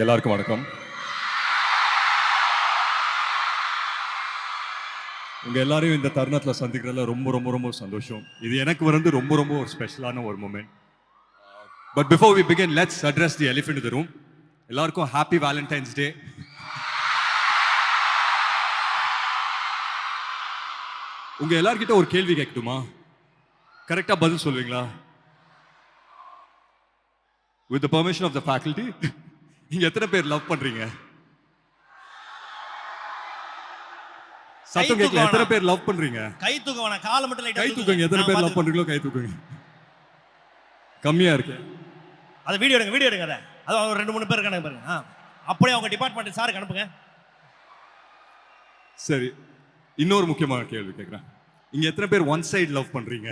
எல்லாருக்கும் வணக்கம். உங்க எல்லாரையும் இந்த தருணத்தில் சந்திக்கிறதுல ரொம்ப ரொம்ப ரொம்ப சந்தோஷம். இது எனக்கு வந்து ரொம்ப ரொம்ப ஒரு ஸ்பெஷலான ஒரு moment. But before we begin, let's address the elephant in the room. எல்லாருக்கும் ஹாப்பி வேலண்டைன்ஸ் டே. உங்க எல்லார்கிட்ட ஒரு கேள்வி கேட்கட்டுமா? கரெக்டா பதில் சொல்வீங்களா? With the permission of the faculty, நீங்க எத்தனை பேர் லவ் பண்றீங்க? சத்தம் கேட்கல. எத்தனை பேர் லவ் பண்றீங்க? கை தூக்குவானா? கால மட்டும் லைட்டா கை தூக்குங்க. எத்தனை பேர் லவ் பண்றீங்களோ கை தூக்குங்க. கம்மியா இருக்கு. அது வீடியோ எடுங்க அத. அது ஒரு 2-3 பேர் இருக்காங்க பாருங்க. அப்படியே அவங்க டிபார்ட்மென்ட் சாருக்கு அனுப்புங்க. சரி, இன்னொரு முக்கியமான கேள்வி கேட்கிறேன். இங்க எத்தனை பேர் ஒன் சைடு லவ் பண்றீங்க?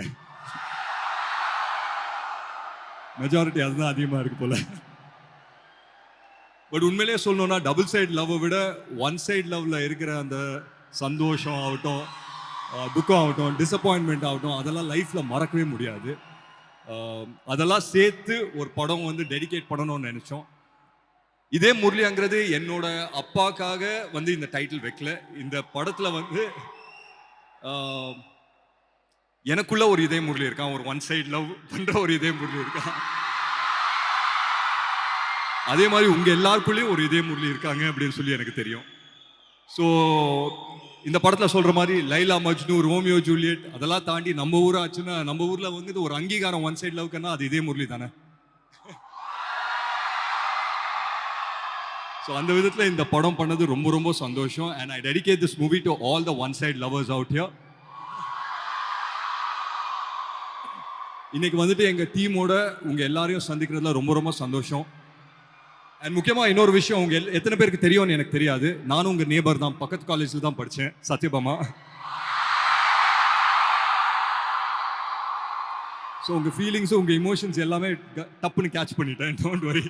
மெஜாரிட்டி அதுதான் அதிகமா இருக்கு போல. பட் உண்மையிலேயே சொல்லணும்னா டபுள் சைடு லவ்வை விட ஒன் சைடு லவ்ல இருக்கிற அந்த சந்தோஷம் ஆகட்டும், துக்கம் ஆகட்டும், டிசப்பாயின்மெண்ட் ஆகட்டும், அதெல்லாம் லைஃப்ல மறக்கவே முடியாது. அதெல்லாம் சேர்த்து ஒரு படம் வந்து டெடிகேட் பண்ணணும்னு நினைச்சோம். இதே முரளிங்கிறது என்னோட அப்பாக்காக வந்து இந்த டைட்டில் வைக்கல. இந்த படத்துல வந்து எனக்குள்ள ஒரு இதே முரளி இருக்கான், ஒரு ஒன் சைடு லவ் பண்ற ஒரு இதே முரளி இருக்கான். அதே மாதிரி உங்க எல்லாருக்குள்ளேயும் ஒரு இதே முரளி இருக்காங்க அப்படின்னு சொல்லி எனக்கு தெரியும். ஸோ இந்த படத்தில் சொல்ற மாதிரி லைலா மஜ்னு, ரோமியோ ஜூலியட் அதெல்லாம் தாண்டி நம்ம ஊர் ஆச்சுன்னா, நம்ம ஊர்ல வந்து ஒரு அங்கீகாரம் ஒன் சைடு லவ்க்குன்னா அது இதே முரளி தானே. ஸோ அந்த விதத்தில் இந்த படம் பண்ணது ரொம்ப ரொம்ப சந்தோஷம். And I dedicate this movie to all the one side lovers out here. இன்னைக்கு வந்துட்டு எங்க டீமோட உங்க எல்லாரையும் சந்திக்கிறதுல ரொம்ப ரொம்ப சந்தோஷம். அண்ட் முக்கியமாக இன்னொரு விஷயம், உங்க எத்தனை பேருக்கு தெரியும்னு எனக்கு தெரியாது. நானும் உங்க நேபர் தான், பக்கத்து காலேஜில் தான் படித்தேன், சத்யபாமா. ஸோ உங்க ஃபீலிங்ஸும் உங்க இமோஷன்ஸ் எல்லாமே டப்புன்னு கேட்ச் பண்ணிட்டேன். Don't worry.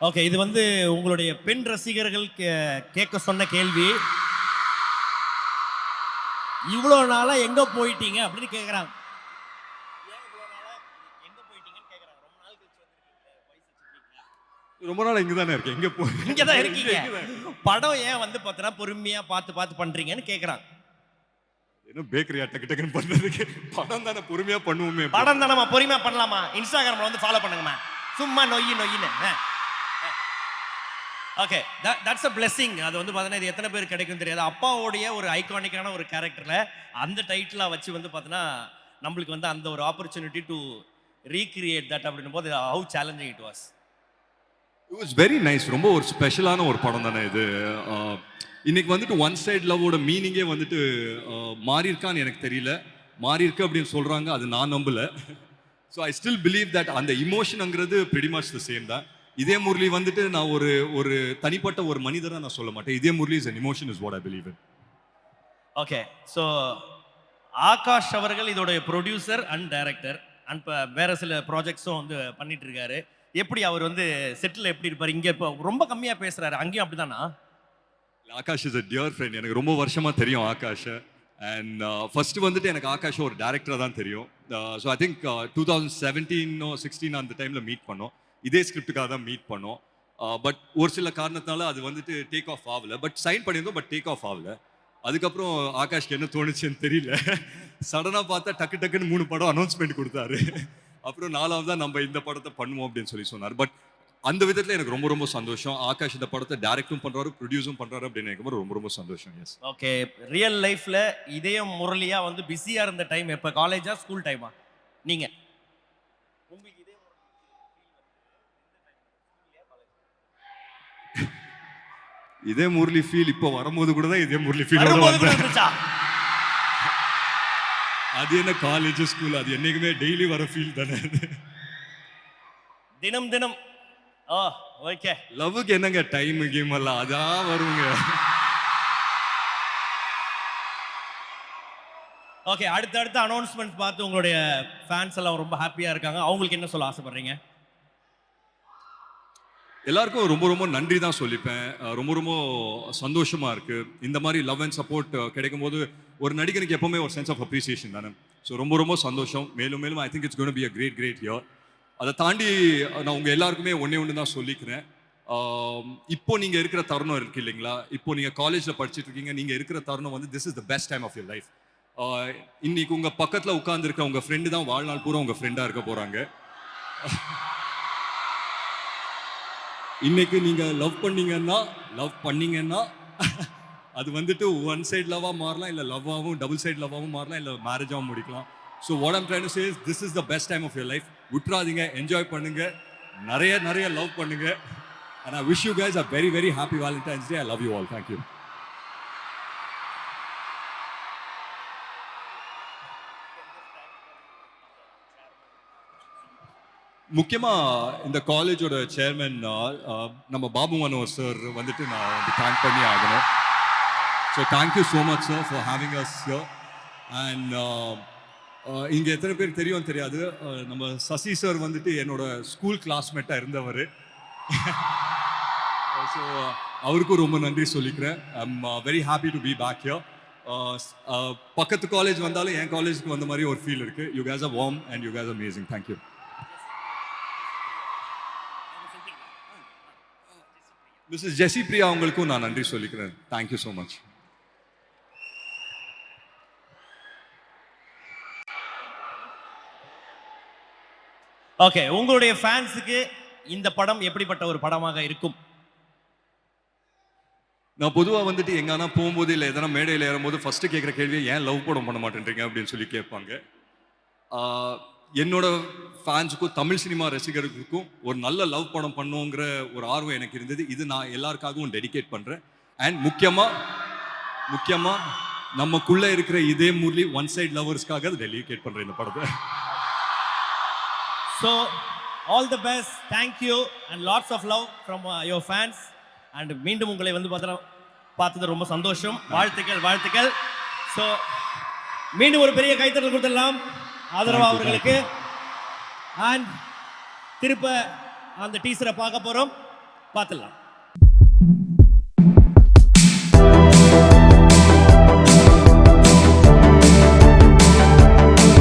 ஓகே, இது வந்து உங்களுடைய பெண் ரசிகர்கள் கேட்க சொன்ன கேள்வி. இவ்வளோ நாளா எங்க போயிட்டீங்க அப்படின்னு கேட்குறாங்க. ரொம்ப நாள் இங்க தானே இருக்கேன். இங்க தான் இருக்கீங்க. படம் ஏன் வந்து பார்த்தா பொறுமையா பார்த்து பண்றீங்கன்னு கேக்குறாங்க. என்ன பேக்கரியா டக்கு டக்குன்னு பண்றதுக்கு? படம் தானே, பொறுமையா பண்ணுவோமே. படம் தானே, பொறுமையா பண்ணலாமா? இன்ஸ்டாகிராம்ல வந்து ஃபாலோ பண்ணுங்கம்மா. சும்மா நொய்யின்னு. Okay, that's a blessing. அது வந்து பார்த்தீங்கன்னா இது எத்தனை பேர் கிடைக்கும் தெரியாது. அப்பாவோடைய ஒரு ஐகானிக்கான ஒரு கேரக்டர்ல அந்த டைட்டிலா வச்சு வந்து பார்த்தீங்கன்னா நம்மளுக்கு வந்து அந்த ஒரு ஆப்பர்ச்சுனிட்டி டு ரீக்ரியேட் தட் அப்படின்னும் போது how challenging it was. It was very nice. ரொம்ப ஒரு ஸ்பெஷலான ஒரு படம் தானே இது. இன்னைக்கு வந்துட்டு ஒன் சைடு லவ்வோட மீனிங்கே வந்துட்டு மாறி இருக்கான்னு எனக்கு தெரியல. மாறி இருக்கு அப்படின்னு சொல்றாங்க, அது நான் நம்பல. So I still believe that அந்த இமோஷனுங்கிறது pretty much the same தான். இதே முரளி வந்துட்டு நான் ஒரு தனிப்பட்ட ஒரு மனிதரை நான் சொல்ல மாட்டேன். இதே Murali is an emotion is what I believe in. Okay, so Akash அவர்கள் இதோட ப்ரொடியூசர் அண்ட் டைரக்டர் அண்ட் வேற சில ப்ராஜெக்ட்ஸும் வந்து பண்ணிட்டு இருக்காரு. எப்படி அவர் வந்து செட்டில் எப்படி இருப்பார்? இங்க இப்போ ரொம்ப கம்மியா பேசுறாரு, அங்கேயும் அப்படிதானா? Akash is a dear friend. எனக்கு ரொம்ப வருஷமா தெரியும் ஆகாஷ். அண்ட் ஃபர்ஸ்ட் வந்துட்டு எனக்கு ஆகாஷ் ஒரு டேரக்டராக தான் தெரியும். ஸோ ஐ திங்க் 2017-16 அந்த டைமில் மீட் பண்ணோம். இதே ஸ்கிரிப்டுக்காக தான் மீட் பண்ணோம். பட் ஒரு சில காரணத்தினால அது வந்துட்டு டேக் ஆஃப் ஆகல. பட் சைன் பண்ணியிருந்தோம், பட் டேக் ஆஃப் ஆகல. அதுக்கப்புறம் ஆகாஷ்க்கு என்ன தோணுச்சுன்னு தெரியல. சடனாக பார்த்தா டக்குன்னு 3 படம் அனௌன்ஸ்மெண்ட் கொடுத்தாரு. அப்புறம் 4வது தான் நம்ம இந்த படத்தை பண்ணுவோம் அப்படின்னு சொல்லி சொன்னார். பட் அந்த விதத்தில் எனக்கு ரொம்ப ரொம்ப சந்தோஷம். ஆகாஷ் இந்த படத்தை டைரக்டும் பண்றாரு, ப்ரொடியூஸும் பண்றாரு அப்படின்னு எனக்கு ரொம்ப ரொம்ப சந்தோஷம். எஸ். ஓகே, ரியல் லைஃப்ல இதயம் முரளியா வந்து பிஸியா இருந்த டைம் எப்ப? காலேஜா, ஸ்கூல் டைமா? நீங்க இதே முரளி ஃபீல் இப்போ வரும்போது கூட தான் இதே முரளி ஃபீல் வந்துச்சா? அது என்ன காலேஜ் ஸ்கூல், அது என்னைக்குமே டெய்லி வர ஃபீல் தானே. தினம் ஓகே, லவ்வுக்கு என்னங்க டைம் கேம் எல்லாம் அதான் வருங்க. ஓகே, அடுத்த அனௌன்ஸ்மெண்ட் பார்த்து உங்களுடைய ஃபேன்ஸ் எல்லாம் ரொம்ப ஹாப்பியா இருக்காங்க. அவங்களுக்கு என்ன சொல்ல ஆசைப்படுறீங்க? எல்லாருக்கும் ரொம்ப ரொம்ப நன்றி தான் சொல்லிப்பேன். ரொம்ப ரொம்ப சந்தோஷமா இருக்கு. இந்த மாதிரி லவ் அண்ட் சப்போர்ட் கிடைக்கும் போது ஒரு நடிகனுக்கு எப்பவுமே ஒரு சென்ஸ் ஆஃப் அப்ரிசியேஷன் தானே. ஸோ ரொம்ப ரொம்ப சந்தோஷம். மேலும் மேலும் I think it's gonna be a great year. அதை தாண்டி நான் உங்கள் எல்லாருக்குமே ஒன்று தான் சொல்லிக்கிறேன். இப்போ நீங்கள் இருக்கிற தருணம் இருக்கு இல்லைங்களா, இப்போ நீங்கள் காலேஜில் படிச்சுட்டு இருக்கீங்க, நீங்கள் இருக்கிற தருணம் வந்து this is the best time of your life. இன்னைக்கு உங்கள் பக்கத்தில் உட்காந்துருக்க உங்கள் ஃப்ரெண்டு தான் வாழ்நாள் பூரா உங்கள் ஃப்ரெண்டாக இருக்க போகிறாங்க. இன்னைக்கு நீங்கள் லவ் பண்ணீங்கன்னா அது வந்துட்டு ஒன் சைட் லவ்வாக மாறலாம், இல்லை லவ்வாகவும் டபுள் சைட் லவ்வாகவும் மாறலாம், இல்லை மேரேஜாகவும் முடிக்கலாம். So what I'm trying to say is this is the best time of your life. விட்டுறாதீங்க, என்ஜாய் பண்ணுங்க, நிறைய லவ் பண்ணுங்க. And I wish you guys a very, very happy Valentine's Day. I love you all. Thank you. முக்கியமா இந்த காலேஜோட chairman நம்ம Babu மனோர் sir வந்துட்டு நான் வந்து தேங்க் பண்ணி ஆகணும். So thank you so much sir for having as here. And இங்கே எத்தனை பேர் தெரியும் தெரியாது, நம்ம சசி சார் வந்துட்டு என்னோட ஸ்கூல் கிளாஸ்மேட்டாக இருந்தவர். ஸோ அவருக்கும் ரொம்ப நன்றி சொல்லிக்கிறேன். I'm very happy to be back here. பக்கத்து காலேஜ் வந்தாலும் என் காலேஜுக்கு வந்த மாதிரி ஒரு ஃபீல் இருக்குது. You guys are warm and you guys are amazing. Thank you. Mrs Jessie Priya அவங்களுக்கும் நான் நன்றி சொல்லிக்கிறேன். Thank you so much. ஓகே, உங்களுடைய ஃபேன்ஸுக்கு இந்த படம் எப்படிப்பட்ட ஒரு படமாக இருக்கும்? நான் பொதுவாக வந்துட்டு எங்கன்னா போகும்போது இல்லை எதனா மேடையில் ஏறும்போது ஃபர்ஸ்ட் கேட்குற கேள்வியை ஏன் லவ் படம் பண்ண மாட்டேன்றீங்க அப்படின்னு சொல்லி கேட்பாங்க. என்னோட ஃபேன்ஸுக்கும் தமிழ் சினிமா ரசிகர்களுக்கும் ஒரு நல்ல லவ் படம் பண்ணுங்கிற ஒரு ஆர்வம் எனக்கு இருந்தது. இது நான் எல்லாருக்காகவும் டெடிகேட் பண்ணுறேன். அண்ட் முக்கியமாக நமக்குள்ளே இருக்கிற இதே முரளி ஒன் சைட் லவர்ஸ்க்காக அதை டெடிகேட் பண்ணுறேன் இந்த படத்தை. So all the best, thank you and lots of love from your fans. And மீண்டும் உங்களை வந்து பார்த்தது ரொம்ப சந்தோஷம். வாழ்த்துக்கள். ஸோ மீண்டும் ஒரு பெரிய கைத்தட்டல் கொடுத்துடலாம் ஆதரவா அவர்களுக்கு. அண்ட் திருப்ப அந்த டீசரை பார்க்க போறோம், பார்த்துடலாம்.